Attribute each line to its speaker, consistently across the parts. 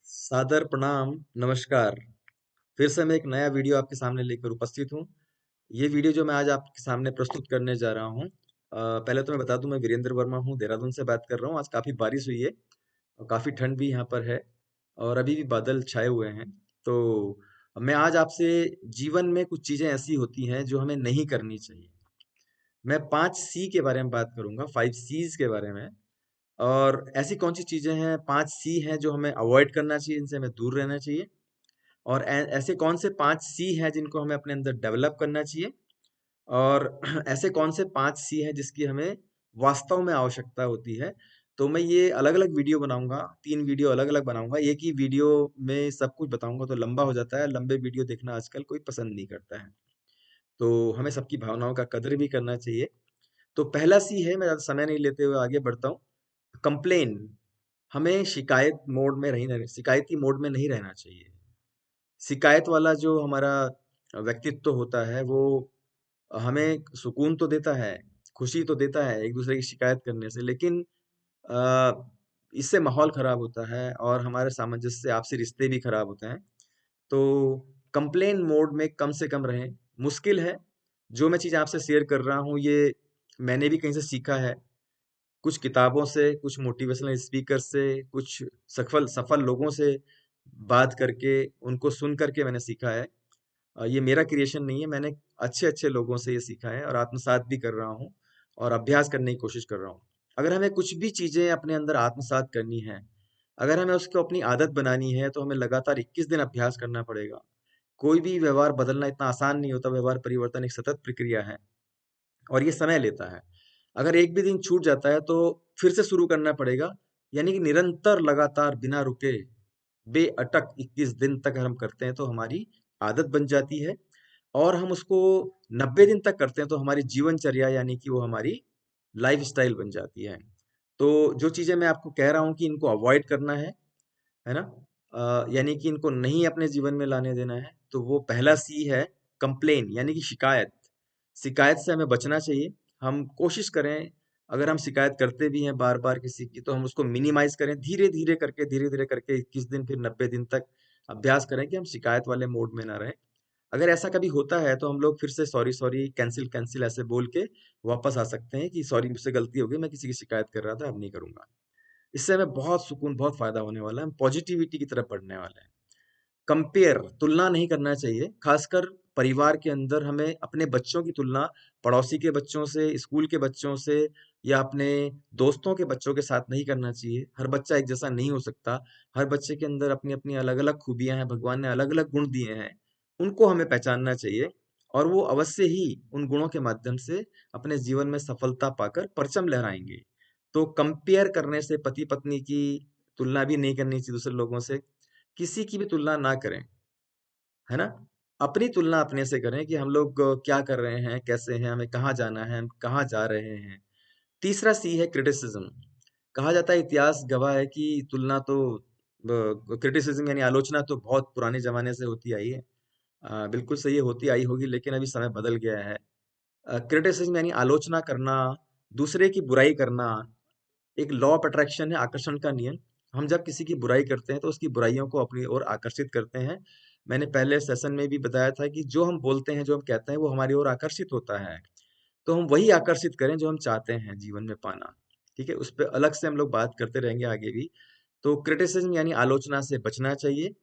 Speaker 1: सादर प्रणाम। नमस्कार। फिर से मैं एक नया वीडियो आपके सामने लेकर उपस्थित हूँ। ये वीडियो जो मैं आज आपके सामने प्रस्तुत करने जा रहा हूँ, पहले तो मैं बता दूं, मैं वीरेंद्र वर्मा हूँ, देहरादून से बात कर रहा हूँ। आज काफ़ी बारिश हुई है और काफ़ी ठंड भी यहाँ पर है और अभी भी बादल छाए हुए हैं। तो मैं आज आपसे जीवन में कुछ चीज़ें ऐसी होती हैं जो हमें नहीं करनी चाहिए। मैं 5 सी के बारे में बात करूंगा, 5 सीज के बारे में। और ऐसी कौन सी चीज़ें हैं, 5 सी हैं जो हमें अवॉइड करना चाहिए, इनसे हमें दूर रहना चाहिए। और ऐसे कौन से 5 सी हैं जिनको हमें अपने अंदर डेवलप करना चाहिए। और ऐसे कौन से 5 सी हैं जिसकी हमें वास्तव में आवश्यकता होती है। तो मैं ये अलग अलग वीडियो बनाऊंगा, 3 वीडियो अलग अलग बनाऊंगा। एक ही वीडियो में सब कुछ बताऊंगा तो लंबा हो जाता है, लंबे वीडियो देखना आजकल कोई पसंद नहीं करता है। तो हमें सबकी भावनाओं का कदर भी करना चाहिए। तो पहला सी है, मैं ज़्यादा समय नहीं लेते हुए आगे बढ़ता हूँ। कंप्लेन। हमें शिकायती मोड में नहीं रहना चाहिए। शिकायत वाला जो हमारा व्यक्तित्व होता है वो हमें सुकून तो देता है, खुशी तो देता है एक दूसरे की शिकायत करने से, लेकिन अ, इससे माहौल खराब होता है और हमारे सामंजस्य, आपसी रिश्ते भी खराब होते हैं। तो कंप्लेन मोड में कम से कम रहें। मुश्किल है। जो मैं चीज़ आपसे शेयर कर रहा हूँ ये मैंने भी कहीं से सीखा है, कुछ किताबों से, कुछ मोटिवेशनल स्पीकर से, कुछ सफल सफल लोगों से बात करके, उनको सुन करके मैंने सीखा है। ये मेरा क्रिएशन नहीं है, मैंने अच्छे अच्छे लोगों से ये सीखा है और आत्मसात भी कर रहा हूँ और अभ्यास करने की कोशिश कर रहा हूँ। अगर हमें कुछ भी चीज़ें अपने अंदर आत्मसात करनी है, अगर हमें उसको अपनी आदत बनानी है, तो हमें लगातार 21 दिन अभ्यास करना पड़ेगा। कोई भी व्यवहार बदलना इतना आसान नहीं होता, व्यवहार परिवर्तन एक सतत प्रक्रिया है और ये समय लेता है। अगर एक भी दिन छूट जाता है तो फिर से शुरू करना पड़ेगा। यानी कि निरंतर, लगातार, बिना रुके, बेअटक 21 दिन तक अगर हम करते हैं तो हमारी आदत बन जाती है। और हम उसको 90 दिन तक करते हैं तो हमारी जीवनचर्या, यानी कि वो हमारी लाइफस्टाइल बन जाती है। तो जो चीज़ें मैं आपको कह रहा हूँ कि इनको अवॉइड करना है ना? यानी कि इनको नहीं अपने जीवन में लाने देना है। तो वो पहला सी है, कंप्लेन, यानी कि शिकायत। शिकायत से हमें बचना चाहिए। हम कोशिश करें, अगर हम शिकायत करते भी हैं बार बार किसी की, तो हम उसको मिनिमाइज करें, धीरे धीरे करके 21 दिन, फिर 90 दिन तक अभ्यास करें कि हम शिकायत वाले मोड में ना रहें। अगर ऐसा कभी होता है तो हम लोग फिर से सॉरी सॉरी, कैंसिल कैंसिल ऐसे बोल के वापस आ सकते हैं कि सॉरी, मुझसे गलती हो गई, मैं किसी की शिकायत कर रहा था, अब नहीं करूंगा। इससे हमें बहुत सुकून, बहुत फायदा होने वाला है। हम पॉजिटिविटी की तरफ बढ़ने वाले हैं। कंपेयर, तुलना नहीं करना चाहिए। खासकर परिवार के अंदर हमें अपने बच्चों की तुलना पड़ोसी के बच्चों से, स्कूल के बच्चों से या अपने दोस्तों के बच्चों के साथ नहीं करना चाहिए। हर बच्चा एक जैसा नहीं हो सकता। हर बच्चे के अंदर अपनी अपनी अलग अलग खूबियां हैं, भगवान ने अलग अलग गुण दिए हैं। उनको हमें पहचानना चाहिए और वो अवश्य ही उन गुणों के माध्यम से अपने जीवन में सफलता पाकर परचम लहराएंगे। तो कंपेयर करने से, पति पत्नी की तुलना भी नहीं करनी चाहिए दूसरे लोगों से। किसी की भी तुलना ना करें, है ना? अपनी तुलना अपने से करें कि हम लोग क्या कर रहे हैं, कैसे हैं, हमें कहाँ जाना है, हम कहाँ जा रहे हैं। तीसरा सी है क्रिटिसिज्म। कहा जाता है, इतिहास गवाह है कि तुलना तो, क्रिटिसिज्म यानी आलोचना तो बहुत पुराने जमाने से होती आई है। बिल्कुल सही है, होती आई होगी, लेकिन अभी समय बदल गया है। क्रिटिसिज्म यानी आलोचना करना, दूसरे की बुराई करना, एक लॉ ऑफ अट्रैक्शन है, आकर्षण का नियम। हम जब किसी की बुराई करते हैं तो उसकी बुराइयों को अपनी ओर आकर्षित करते हैं। मैंने पहले सेशन में भी बताया था कि जो हम बोलते हैं, जो हम कहते हैं, वो हमारी ओर आकर्षित होता है। तो हम वही आकर्षित करें जो हम चाहते हैं जीवन में पाना। ठीक है, उस पर अलग से हम लोग बात करते रहेंगे आगे भी। तो क्रिटिसिज्म यानी आलोचना से बचना चाहिए।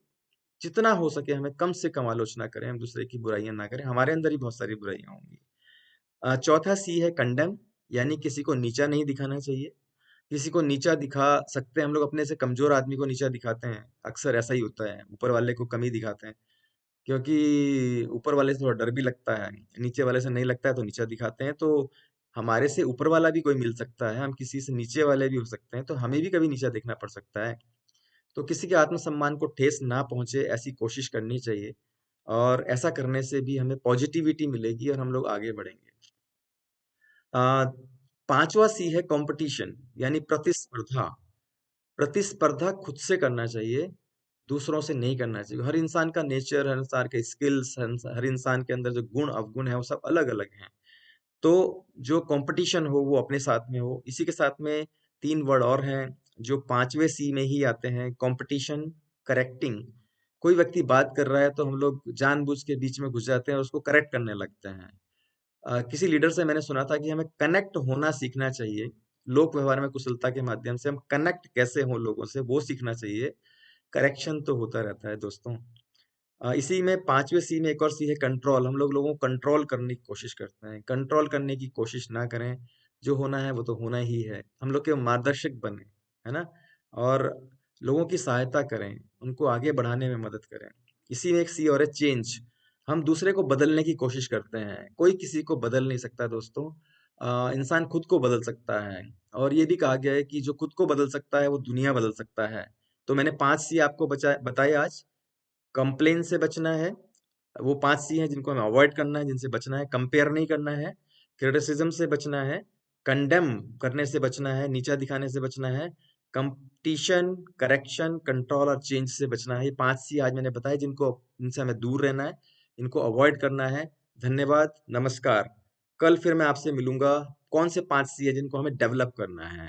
Speaker 1: जितना हो सके हमें कम से कम आलोचना करें, हम दूसरे की बुराइयां ना करें। हमारे अंदर ही बहुत सारी बुराइयां होंगी। चौथा सी है कंडेम, यानी किसी को नीचा नहीं दिखाना चाहिए। किसी को नीचा दिखा सकते हैं हम लोग, अपने से कमजोर आदमी को नीचा दिखाते हैं। अक्सर ऐसा ही होता है, ऊपर वाले को कमी दिखाते हैं, क्योंकि ऊपर वाले से थोड़ा डर भी लगता है, नीचे वाले से नहीं लगता है तो नीचा दिखाते हैं। तो हमारे से ऊपर वाला भी कोई मिल सकता है, हम किसी से नीचे वाले भी हो सकते हैं, तो हमें भी कभी नीचा देखना पड़ सकता है। तो किसी के आत्मसम्मान को ठेस ना पहुंचे, ऐसी कोशिश करनी चाहिए। और ऐसा करने से भी हमें पॉजिटिविटी मिलेगी और हम लोग आगे बढ़ेंगे। आ, पांचवा सी है कंपटीशन, यानी प्रतिस्पर्धा। प्रतिस्पर्धा खुद से करना चाहिए, दूसरों से नहीं करना चाहिए। हर इंसान का नेचर, हर इंसान के स्किल्स, हर इंसान के अंदर जो गुण अवगुण है वो सब अलग अलग हैं। तो जो कंपटीशन हो वो अपने साथ में हो। इसी के साथ में 3 वर्ड और हैं जो 5वें सी में ही आते हैं, कंपटीशन, करेक्टिंग। कोई व्यक्ति बात कर रहा है तो हम लोग जानबूझ के बीच में घुस जाते हैं और उसको करेक्ट करने लगते हैं। किसी लीडर से मैंने सुना था कि हमें कनेक्ट होना सीखना चाहिए। लोक व्यवहार में कुशलता के माध्यम से हम कनेक्ट कैसे हों लोगों से, वो सीखना चाहिए। करेक्शन तो होता रहता है दोस्तों। इसी में 5वें सी में एक और सी है कंट्रोल। हम लोग लोगों को कंट्रोल करने की कोशिश करते हैं। कंट्रोल करने की कोशिश ना करें। जो होना है वो तो होना ही है। हम लोग के मार्गदर्शक बने, है ना? और लोगों की सहायता करें, उनको आगे बढ़ाने में मदद करें। इसी में एक सी और है चेंज। हम दूसरे को बदलने की कोशिश करते हैं। कोई किसी को बदल नहीं सकता दोस्तों। इंसान खुद को बदल सकता है। और ये भी कहा गया है कि जो खुद को बदल सकता है वो दुनिया बदल सकता है। तो मैंने 5 सी आपको बताए आज। कंप्लेन से बचना है। वो 5 सी हैं जिनको हमें अवॉइड करना है, जिनसे बचना है। कंपेयर नहीं करना है। क्रिटिसिज्म से बचना है। कंडेम करने से बचना है, नीचा दिखाने से बचना है। कंपटीशन, करेक्शन, कंट्रोल और चेंज से बचना है। ये 5 सी आज मैंने बताए जिनको इनसे हमें दूर रहना है, इनको अवॉइड करना है। धन्यवाद, नमस्कार। कल फिर मैं आपसे मिलूंगा। कौन से 5 सी है जिनको हमें डेवलप करना है।